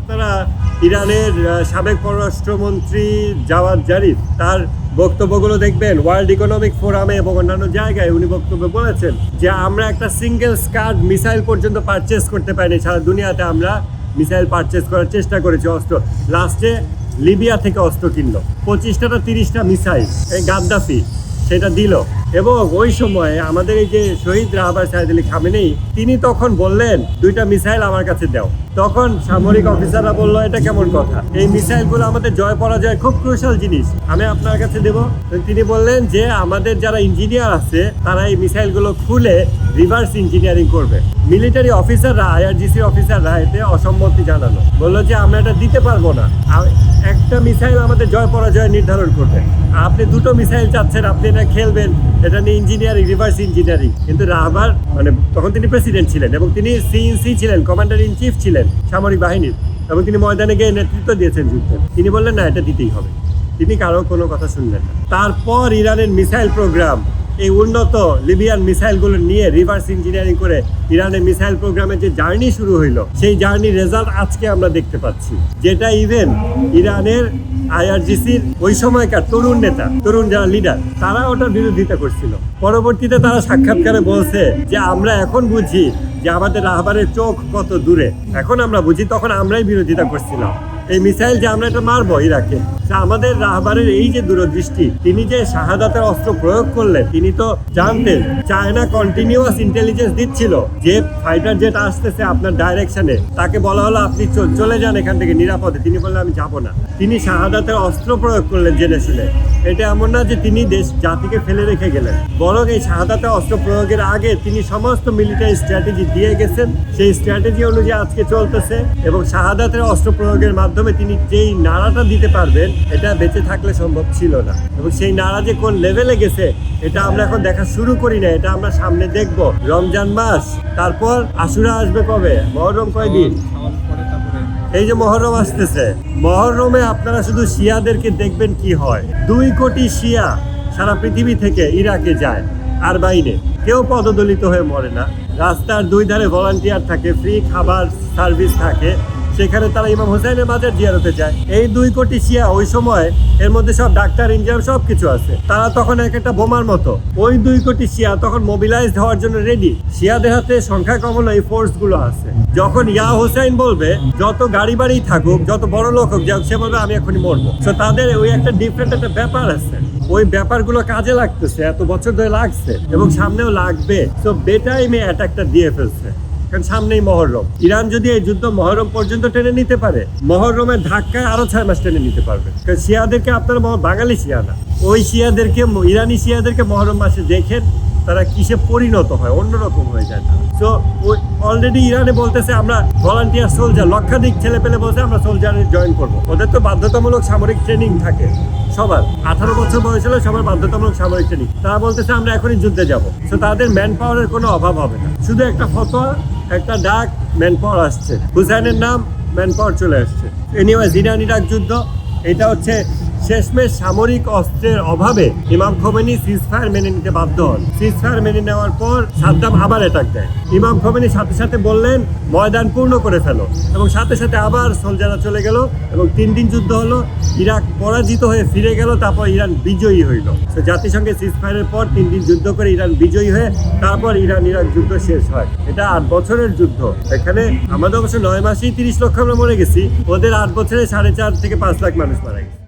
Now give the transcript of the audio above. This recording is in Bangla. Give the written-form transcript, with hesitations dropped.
আপনারা ইরানের সাবেক পররাষ্ট্রমন্ত্রী জাওয়াদ জারিফ তার বক্তব্যগুলো দেখবেন ওয়ার্ল্ড ইকোনমিক ফোরামে এবং অন্যান্য জায়গায় উনি বক্তব্য বলেছেন যে আমরা একটা সিঙ্গেল স্কাড মিসাইল পর্যন্ত পারচেস করতে পারিনি। সারা দুনিয়াতে আমরা মিসাইল পারচেস করার চেষ্টা করেছি, অস্ত্র। লাস্টে লিবিয়া থেকে অস্ত্র কিনলো 25টা 30টা মিসাইল, এই গাদ্দাফি সেটা দিল। এবং ওই সময়ে আমাদের এই যে শহীদ রাহবার সাইদ আলী খামেনেই তিনি তখন বললেন 2টা মিসাইল আমার কাছে দাও। তখন সামরিক অফিসাররা বললো এটা কেমন কথা, এই মিসাইলগুলো আমাদের জয় পরাজয় খুব ক্রুশাল জিনিস, আমি আপনার কাছে দেব। তিনি বললেন যে আমাদের যারা ইঞ্জিনিয়ার আছে তারা এই মিসাইলগুলো খুলে রিভার্স ইঞ্জিনিয়ারিং করবে। মিলিটারি অফিসাররা, IRGC অফিসাররা এতে অসম্মতি জানালো, বললো যে আমরা এটা দিতে পারবো না, একটা মিসাইল আমাদের জয় পরাজয় নির্ধারণ করবে। আপনি 2টো মিসাইল চাচ্ছেন, আপনি এটা খেলবেন, এটা নিয়ে ইঞ্জিনিয়ারিং, রিভার্স ইঞ্জিনিয়ারিং। কিন্তু রাহবার মানে তখন তিনি প্রেসিডেন্ট ছিলেন এবং তিনি CNC ছিলেন, কমান্ডার ইন চিফ ছিলেন সামরিক বাহিনীর, এবং তিনি ময়দানে গিয়ে নেতৃত্ব দিয়েছেন যুদ্ধে। তিনি বললেন না, এটা দিতেই হবে। তিনি কারো কোনো কথা শুনলেন না। তারপর ইরানের মিসাইল প্রোগ্রাম, এই উন্নত লিবিয়ান মিসাইলগুলো নিয়ে রিভার্স ইঞ্জিনিয়ারিং করে ইরানের মিসাইল প্রোগ্রামের যে জার্নি শুরু হইলো, সেই জার্নির রেজাল্ট আজকে আমরা দেখতে পাচ্ছি, যেটা ইভেন ইরানের IRGCর ওই সময়কার তরুণ নেতা, তরুণ যারা লিডার, তারা ওটার বিরোধিতা করছিল। পরবর্তীতে তারা সাক্ষাৎকারে বলছে যে আমরা এখন বুঝি যে আমাদের রাহবারের চোখ কত দূরে, এখন আমরা বুঝি, তখন আমরাই বিরোধিতা করছিলাম এই মিসাইল যে আমরা এটা মারবো ইরাকে। আমাদের রাহবারের এই যে দূরদৃষ্টি, তিনি যে শাহাদাতের অস্ত্র প্রয়োগ করলেন, তিনি তো জানতেন চায়না কন্টিনিউয়াস ইন্টেলিজেন্স দিচ্ছিল যে ফাইটার জেট আসতেছে আপনার ডাইরেকশনে, তাকে বলা হলো আপনি চলে যান এখান থেকে নিরাপদে, তিনি বললেন আমি যাব না। তিনি শাহাদাতের অস্ত্র প্রয়োগ করলেন জেনে শুনে। এটা এমন না যে তিনি দেশ জাতিকে ফেলে রেখে গেলেন, বরং এই শাহাদাতের অস্ত্র প্রয়োগের আগে তিনি সমস্ত মিলিটারি স্ট্র্যাটেজি দিয়ে গেছেন। সেই স্ট্র্যাটেজি অনুযায়ী আজকে চলতেছে, এবং শাহাদাতের অস্ত্র প্রয়োগের মাধ্যমে তিনি যেই নাড়াটা দিতে পারবেন, এটা বেঁচে থাকলে সম্ভব ছিল না। এবং সেই নাড়া যে কোন লেভেলে গেছে এটা আমরা এখন দেখা শুরু করি না, এটা আমরা সামনে দেখব। রমজান মাস, তারপর আশুরা আসবে কবে, মহরম কয়দিন, এই যে মহরম আসতেছে, মহরমে আপনারা শুধু শিয়াদেরকে দেখবেন কি হয়। 2 কোটি শিয়া সারা পৃথিবী থেকে ইরাকে যায়, আর বাইরে কেউ পদদলিত হয়ে মরে না। রাস্তার 2 ধারে ভলান্টিয়ার থাকে, ফ্রি খাবার সার্ভিস থাকে, সেখানে তারা ইমাম হোসেনের মাজার জিয়ারতে যায়। এই 2 কোটি শিয়া ওই সময়, এর মধ্যে সব ডাক্তার, ইঞ্জিনিয়ার সব কিছু আছে, তারা তখন একটা বোমার মতো। ওই 2 কোটি শিয়া তখন মোবিলাইজড হওয়ার জন্য রেডি। শিয়াদের হাতে সংখ্যা কম হলো, এই ফোর্স গুলো আছে। যখন ইয়া হোসেন বলবে, যত গাড়ি বাড়ি থাকুক, যত বড় লোক হোক, সে বলবে আমি এখনই মরবো। তো তাদের ওই একটা ডিফারেন্ট একটা ব্যাপার আছে, ওই ব্যাপারগুলো কাজে লাগতেছে, এত বছর ধরে লাগছে এবং সামনেও লাগবে। তো বেটাইমে অ্যাটাকটা দিয়ে ফেলছে, কারণ সামনেই মহরম। ইরান যদি এই যুদ্ধ মহরম পর্যন্ত টেনে নিতে পারে, মহরমের ধাক্কায় আরো 6 মাস টেনে নিতে পারবে। কারণ শিয়াদেরকে আপনারা বাঙালি শিয়া না, ওই শিয়াদেরকে, ইরানি শিয়াদেরকে মহরম মাসে দেখেন তারা কিসে পরিণত হয়, অন্যরকম হয়ে যায়। তো ওই অলরেডি ইরানে বলতেছে আমরা ভলান্টিয়ার সোলজার, লক্ষাধিক ছেলে পেলে বলছে আমরা সোলজারে জয়েন করবো। ওদের তো বাধ্যতামূলক সামরিক ট্রেনিং থাকে সবার, 18 বছর বয়স হলে সবার বাধ্যতামূলক সামরিক ট্রেনিং। তারা বলতেছে আমরা এখনই যুদ্ধে যাবো। তো তাদের ম্যান পাওয়ারের কোনো অভাব হবে না, শুধু একটা ফতোয়া, একটা ডাক, ম্যান পাওয়ার আসছে, হুসাইনের নাম, ম্যান পাওয়ার চলে আসছে। এনিওয়েজ, ইরান ইরাক যুদ্ধ, এটা হচ্ছে শেষমেশ সামরিক অস্ত্রের অভাবে ইমাম খোমেনি সিজফায়ার মেনে নিতে বাধ্য হন। সিজফায়ার মেনে নেওয়ার পর সাদ্দাম আবার অ্যাটাক দেয়। ইমাম খোমেনি সাথে সাথে বললেন ময়দান পূর্ণ করে ফেলো, এবং সাথে সাথে আবার সোলজাররা চলে গেল এবং 3 দিন যুদ্ধ হলো। ইরাক পরাজিত হয়ে ফিরে গেল, তারপর ইরান বিজয়ী হইল। তো জাতিসংঘের সিজফায়ারের পর 3 দিন যুদ্ধ করে ইরান বিজয়ী হয়ে তারপর ইরান ইরাক যুদ্ধ শেষ হয়। এটা 8 বছরের যুদ্ধ। এখানে আমাদের অবশ্য 9 মাসেই 30 লক্ষ আমরা মরে গেছি, ওদের 8 বছরে 4.5 থেকে 5 লাখ মানুষ মারা গেছে।